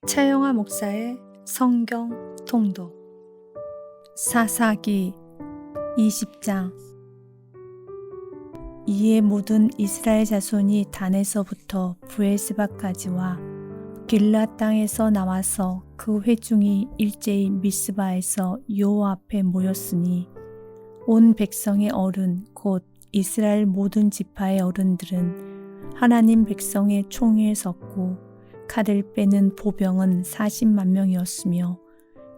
차영화 목사의 성경 통독 사사기 20장. 이에 모든 이스라엘 자손이 단에서부터 브엘스바까지와 길앗 땅에서 나와서 그 회중이 일제히 미스바에서 여호와 앞에 모였으니 온 백성의 어른 곧 이스라엘 모든 지파의 어른들은 하나님 백성의 총위에 섰고 칼을 빼는 보병은 40만 명이었으며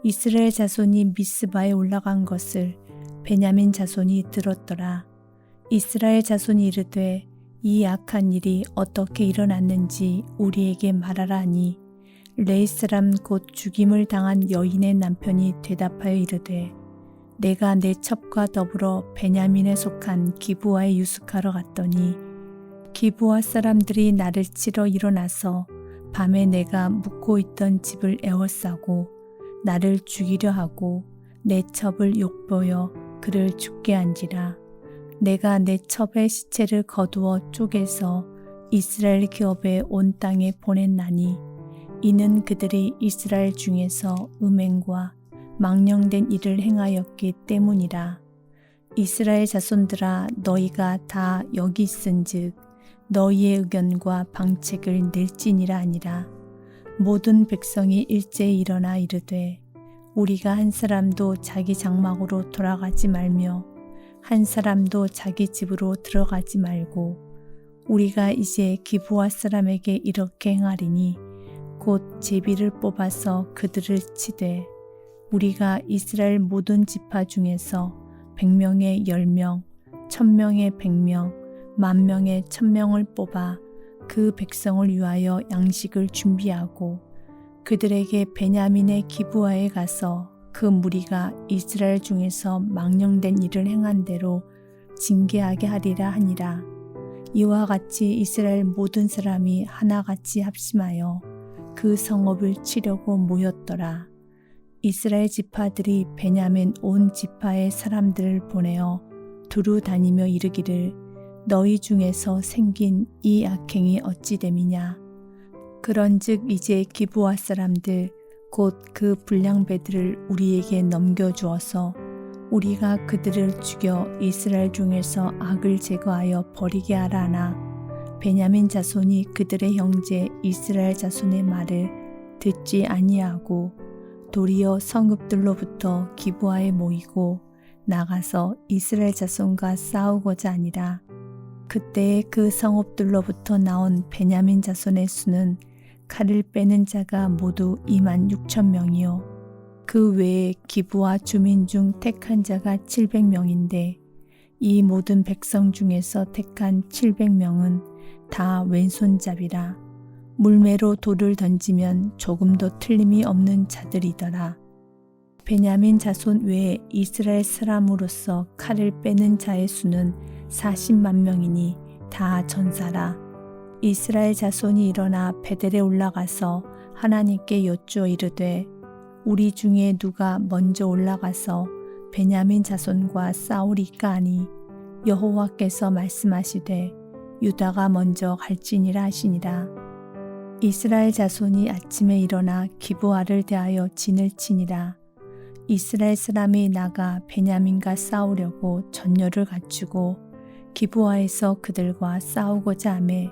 이스라엘 자손이 미스바에 올라간 것을 베냐민 자손이 들었더라. 이스라엘 자손이 이르되 이 악한 일이 어떻게 일어났는지 우리에게 말하라 하니 레이 사람 곧 죽임을 당한 여인의 남편이 대답하여 이르되 내가 내 첩과 더불어 베냐민에 속한 기브아에 유숙하러 갔더니 기브아 사람들이 나를 치러 일어나서 밤에 내가 묵고 있던 집을 에워싸고 나를 죽이려 하고 내 첩을 욕보여 그를 죽게 한지라. 내가 내 첩의 시체를 거두어 쪼개서 이스라엘 기업의 온 땅에 보냈나니 이는 그들이 이스라엘 중에서 음행과 망령된 일을 행하였기 때문이라. 이스라엘 자손들아 너희가 다 여기 있은즉 너희의 의견과 방책을 낼지니라 아니라. 모든 백성이 일제히 일어나 이르되 우리가 한 사람도 자기 장막으로 돌아가지 말며 한 사람도 자기 집으로 들어가지 말고 우리가 이제 기브아 사람에게 이렇게 행하리니 곧 제비를 뽑아서 그들을 치되 우리가 이스라엘 모든 지파 중에서 100명에 10명, 1000명에 100명, 10,000명에 1000명을 뽑아 그 백성을 위하여 양식을 준비하고 그들에게 베냐민의 기브아에 가서 그 무리가 이스라엘 중에서 망령된 일을 행한 대로 징계하게 하리라 하니라. 이와 같이 이스라엘 모든 사람이 하나같이 합심하여 그 성읍을 치려고 모였더라. 이스라엘 지파들이 베냐민 온 지파의 사람들을 보내어 두루 다니며 이르기를 너희 중에서 생긴 이 악행이 어찌 됨이냐. 그런즉 이제 기브아 사람들 곧 그 불량배들을 우리에게 넘겨주어서 우리가 그들을 죽여 이스라엘 중에서 악을 제거하여 버리게 하라 하나 베냐민 자손이 그들의 형제 이스라엘 자손의 말을 듣지 아니하고 도리어 성읍들로부터 기브아에 모이고 나가서 이스라엘 자손과 싸우고자 하니라. 그때에 그 성읍들로부터 나온 베냐민 자손의 수는 칼을 빼는 자가 모두 26,000명이요. 그 외에 기브아 주민 중 택한 자가 700명인데 이 모든 백성 중에서 택한 700명은 다 왼손잡이라. 물매로 돌을 던지면 조금도 틀림이 없는 자들이더라. 베냐민 자손 외에 이스라엘 사람으로서 칼을 빼는 자의 수는 40만 명이니 다 전사라. 이스라엘 자손이 일어나 베델에 올라가서 하나님께 여쭈어 이르되 우리 중에 누가 먼저 올라가서 베냐민 자손과 싸우리까 하니 여호와께서 말씀하시되 유다가 먼저 갈지니라 하시니라. 이스라엘 자손이 아침에 일어나 기브아를 대하여 진을 치니라. 이스라엘 사람이 나가 베냐민과 싸우려고 전열을 갖추고 기브아에서 그들과 싸우고자 하매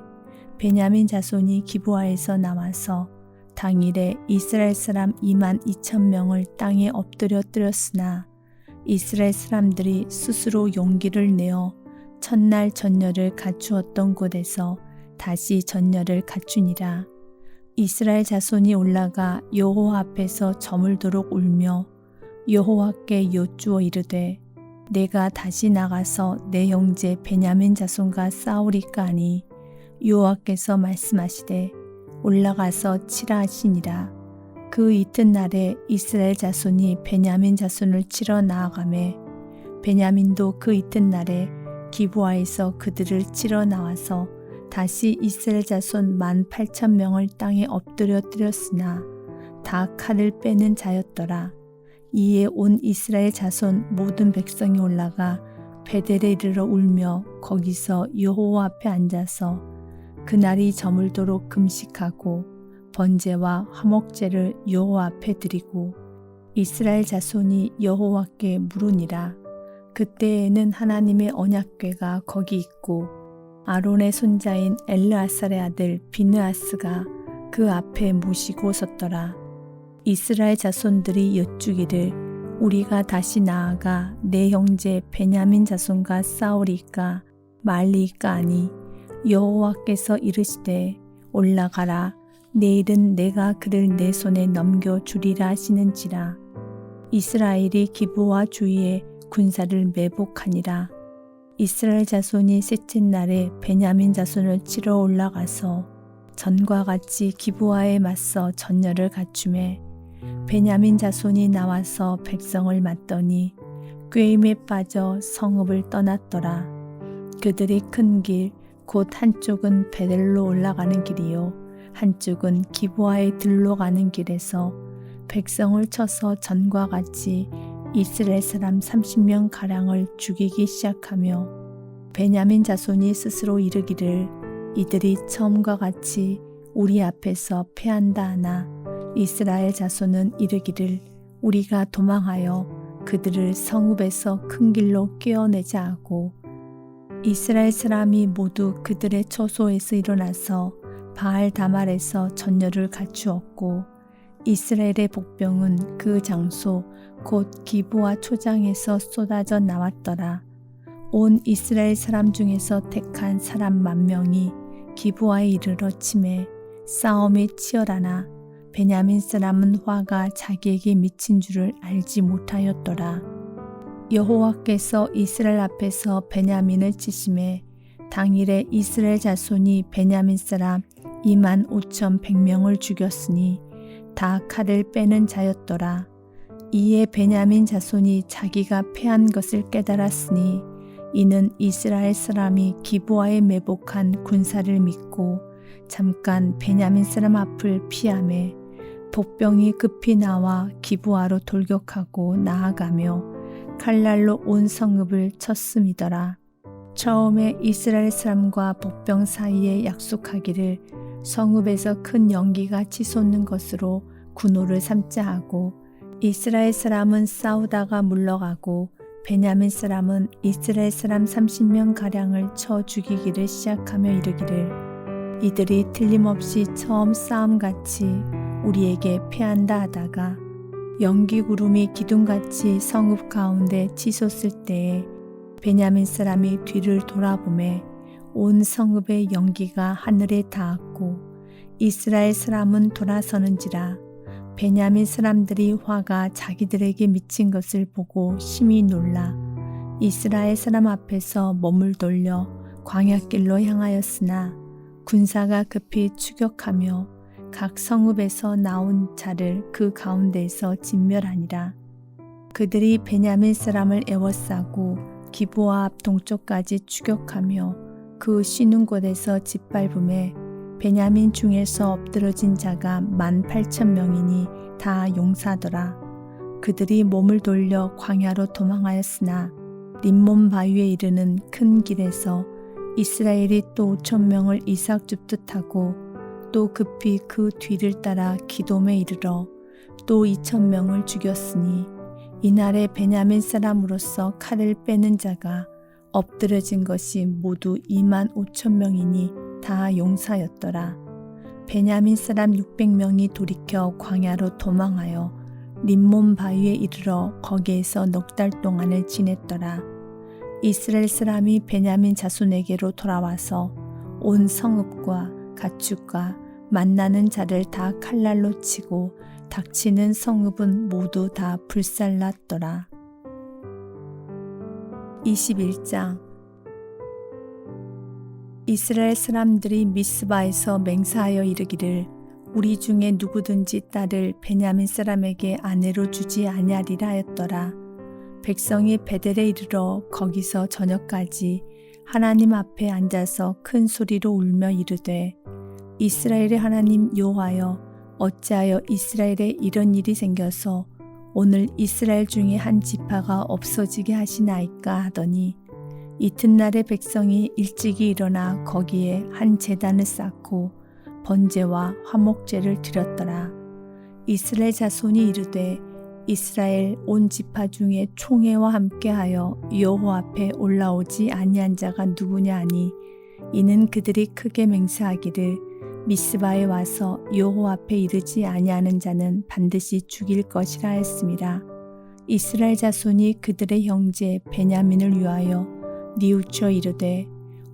베냐민 자손이 기브아에서 나와서 당일에 이스라엘 사람 22,000명을 땅에 엎드려뜨렸으나 이스라엘 사람들이 스스로 용기를 내어 첫날 전열을 갖추었던 곳에서 다시 전열을 갖추니라. 이스라엘 자손이 올라가 여호와 앞에서 저물도록 울며 여호와께 여쭈어 이르되 내가 다시 나가서 내 형제 베냐민 자손과 싸우리까 하니 여호와께서 말씀하시되 올라가서 치라 하시니라. 그 이튿날에 이스라엘 자손이 베냐민 자손을 치러 나아가매 베냐민도 그 이튿날에 기브아에서 그들을 치러 나와서 다시 이스라엘 자손 18,000명을 땅에 엎드려뜨렸으나 다 칼을 빼는 자였더라. 이에 온 이스라엘 자손 모든 백성이 올라가 베델에 이르러 울며 거기서 여호와 앞에 앉아서 그날이 저물도록 금식하고 번제와 화목제를 여호와 앞에 드리고 이스라엘 자손이 여호와께 물으니라. 그때에는 하나님의 언약궤가 거기 있고 아론의 손자인 엘르아살의 아들 비느하스가 그 앞에 모시고 섰더라. 이스라엘 자손들이 여쭈기를 우리가 다시 나아가 내 형제 베냐민 자손과 싸우리까 말리까 하니 여호와께서 이르시되 올라가라. 내일은 내가 그를 내 손에 넘겨주리라 하시는지라. 이스라엘이 기브와 주위에 군사를 매복하니라. 이스라엘 자손이 셋째 날에 베냐민 자손을 치러 올라가서 전과 같이 기브와에 맞서 전열을 갖추매 베냐민 자손이 나와서 백성을 맞더니 꾀임에 빠져 성읍을 떠났더라. 그들이 큰 길 곧 한쪽은 베델로 올라가는 길이요 한쪽은 기브와에 들러 가는 길에서 백성을 쳐서 전과 같이 이스라엘 사람 30명 가량을 죽이기 시작하며 베냐민 자손이 스스로 이르기를 이들이 처음과 같이 우리 앞에서 패한다 하나 이스라엘 자손은 이르기를 우리가 도망하여 그들을 성읍에서 큰 길로 꿰어내자 하고 이스라엘 사람이 모두 그들의 처소에서 일어나서 바알 다말에서 전열을 갖추었고 이스라엘의 복병은 그 장소 곧 기브와 초장에서 쏟아져 나왔더라. 온 이스라엘 사람 중에서 택한 사람 10,000명이 기브와에 이르러 치매 싸움이 치열하나 베냐민 사람은 화가 자기에게 미친 줄을 알지 못하였더라. 여호와께서 이스라엘 앞에서 베냐민을 치심에 당일에 이스라엘 자손이 베냐민 사람 25,100명을 죽였으니 다 칼을 빼는 자였더라. 이에 베냐민 자손이 자기가 패한 것을 깨달았으니 이는 이스라엘 사람이 기브와에 매복한 군사를 믿고 잠깐 베냐민 사람 앞을 피하매 복병이 급히 나와 기브와로 돌격하고 나아가며 칼날로 온 성읍을 쳤음이더라. 처음에 이스라엘 사람과 복병 사이에 약속하기를 성읍에서 큰 연기가 치솟는 것으로 군호를 삼자 하고 이스라엘 사람은 싸우다가 물러가고 베냐민 사람은 이스라엘 사람 30명 가량을 쳐 죽이기를 시작하며 이르기를 이들이 틀림없이 처음 싸움같이 우리에게 패한다 하다가 연기 구름이 기둥같이 성읍 가운데 치솟을 때에 베냐민 사람이 뒤를 돌아보매 온 성읍의 연기가 하늘에 닿았고 이스라엘 사람은 돌아서는지라. 베냐민 사람들이 화가 자기들에게 미친 것을 보고 심히 놀라 이스라엘 사람 앞에서 몸을 돌려 광야길로 향하였으나 군사가 급히 추격하며 각 성읍에서 나온 자를 그 가운데에서 진멸하니라. 그들이 베냐민 사람을 애워싸고 기브와 앞 동쪽까지 추격하며 그 쉬는 곳에서 짓밟음에 베냐민 중에서 엎드러진 자가 18,000명이니 다 용사더라. 그들이 몸을 돌려 광야로 도망하였으나 림몬 바위에 이르는 큰 길에서 이스라엘이 또 5,000명을 이삭 줍듯 하고 또 급히 그 뒤를 따라 기돔에 이르러 또 2,000명을 죽였으니 이날에 베냐민 사람으로서 칼을 빼는 자가 엎드러진 것이 모두 25,000명이니 다 용사였더라. 베냐민 사람 600명이 돌이켜 광야로 도망하여 림몬 바위에 이르러 거기에서 넉 달 동안을 지냈더라. 이스라엘 사람이 베냐민 자손에게로 돌아와서 온 성읍과 가축과 만나는 자를 다 칼날로 치고 닥치는 성읍은 모두 다 불살랐더라. 21장 이스라엘 사람들이 미스바에서 맹세하여 이르기를 우리 중에 누구든지 딸을 베냐민 사람에게 아내로 주지 아니하리라 하였더라. 백성이 베델에 이르러 거기서 저녁까지 하나님 앞에 앉아서 큰 소리로 울며 이르되 이스라엘의 하나님 여호와여 어찌하여 이스라엘에 이런 일이 생겨서 오늘 이스라엘 중에 한 지파가 없어지게 하시나이까 하더니 이튿날에 백성이 일찍이 일어나 거기에 한 제단을 쌓고 번제와 화목제를 드렸더라. 이스라엘 자손이 이르되 이스라엘 온 지파 중에 총회와 함께하여 여호와 앞에 올라오지 아니한 자가 누구냐 하니 이는 그들이 크게 맹세하기를 미스바에 와서 여호와 앞에 이르지 아니하는 자는 반드시 죽일 것이라 했습니다. 이스라엘 자손이 그들의 형제 베냐민을 위하여 뉘우쳐 이르되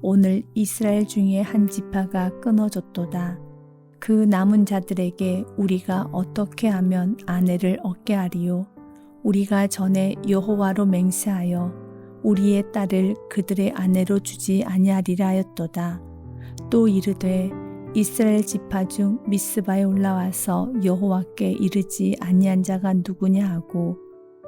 오늘 이스라엘 중에 한 지파가 끊어졌도다. 그 남은 자들에게 우리가 어떻게 하면 아내를 얻게 하리요? 우리가 전에 여호와로 맹세하여 우리의 딸을 그들의 아내로 주지 아니하리라 하였도다. 또 이르되 이스라엘 지파 중 미스바에 올라와서 여호와께 이르지 아니한 자가 누구냐 하고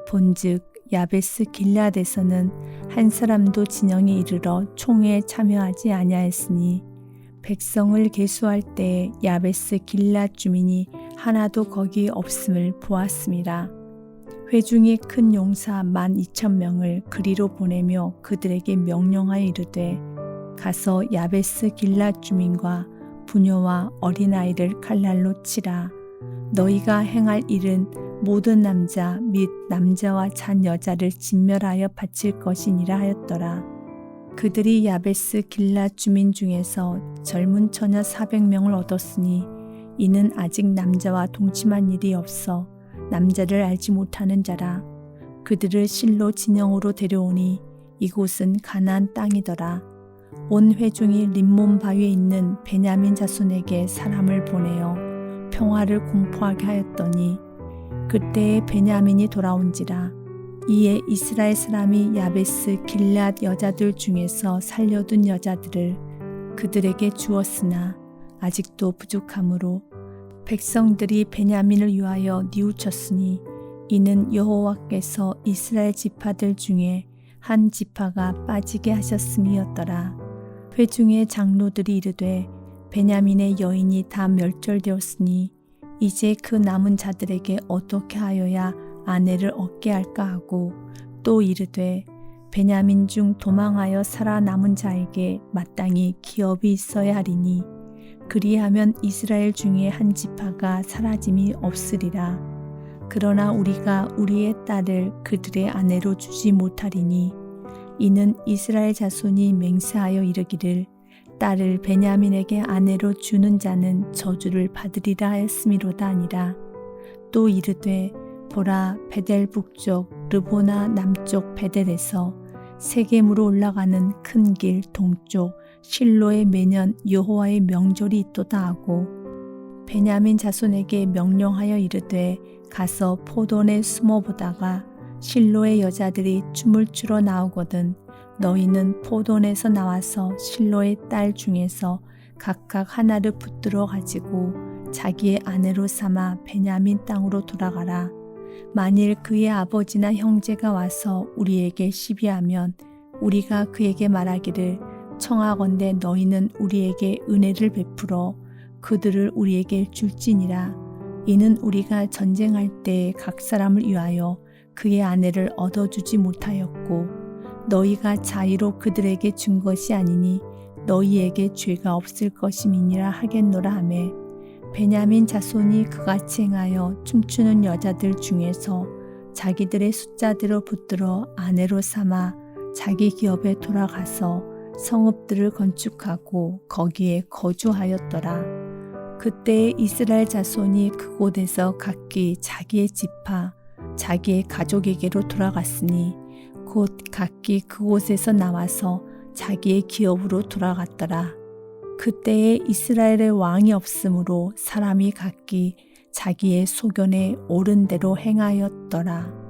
본즉 야베스 길앗에서는 한 사람도 진영에 이르러 총회에 참여하지 아니하였으니 백성을 계수할 때에 야베스 길앗 주민이 하나도 거기 없음을 보았습니다. 회중이 큰 용사 12,000명을 그리로 보내며 그들에게 명령하여 이르되 가서 야베스 길앗 주민과 부녀와 어린아이를 칼날로 치라. 너희가 행할 일은 모든 남자 및 남자와 잔 여자를 진멸하여 바칠 것이니라 하였더라. 그들이 야베스 길앗 주민 중에서 젊은 처녀 400명을 얻었으니 이는 아직 남자와 동침한 일이 없어 남자를 알지 못하는 자라. 그들을 실로 진영으로 데려오니 이곳은 가나안 땅이더라. 온 회중이 림몬 바위에 있는 베냐민 자손에게 사람을 보내어 평화를 공포하게 하였더니 그때에 베냐민이 돌아온지라. 이에 이스라엘 사람이 야베스 길앗 여자들 중에서 살려둔 여자들을 그들에게 주었으나 아직도 부족하므로 백성들이 베냐민을 위하여 뉘우쳤으니 이는 여호와께서 이스라엘 지파들 중에 한 지파가 빠지게 하셨음이었더라. 회중의 장로들이 이르되 베냐민의 여인이 다 멸절되었으니 이제 그 남은 자들에게 어떻게 하여야 아내를 얻게 할까 하고 또 이르되 베냐민 중 도망하여 살아남은 자에게 마땅히 기업이 있어야 하리니 그리하면 이스라엘 중에 한 지파가 사라짐이 없으리라. 그러나 우리가 우리의 딸을 그들의 아내로 주지 못하리니 이는 이스라엘 자손이 맹세하여 이르기를 딸을 베냐민에게 아내로 주는 자는 저주를 받으리라 하였음이로다 아니라. 또 이르되 보라 베델 북쪽 르보나 남쪽 베델에서 세겜으로 올라가는 큰 길 동쪽 실로에 매년 여호와의 명절이 있도다 하고 베냐민 자손에게 명령하여 이르되 가서 포도원에 숨어보다가 실로의 여자들이 춤을 추러 나오거든 너희는 포도원에서 나와서 실로의 딸 중에서 각각 하나를 붙들어 가지고 자기의 아내로 삼아 베냐민 땅으로 돌아가라. 만일 그의 아버지나 형제가 와서 우리에게 시비하면 우리가 그에게 말하기를 청하건대 너희는 우리에게 은혜를 베풀어 그들을 우리에게 줄지니라. 이는 우리가 전쟁할 때 각 사람을 위하여 그의 아내를 얻어주지 못하였고 너희가 자의로 그들에게 준 것이 아니니 너희에게 죄가 없을 것임이니라 하겠노라 하매 베냐민 자손이 그같이 행하여 춤추는 여자들 중에서 자기들의 숫자대로 붙들어 아내로 삼아 자기 기업에 돌아가서 성읍들을 건축하고 거기에 거주하였더라. 그때에 이스라엘 자손이 그곳에서 각기 자기의 지파, 자기의 가족에게로 돌아갔으니 곧 각기 그곳에서 나와서 자기의 기업으로 돌아갔더라. 그때에 이스라엘의 왕이 없으므로 사람이 각기 자기의 소견에 옳은 대로 행하였더라.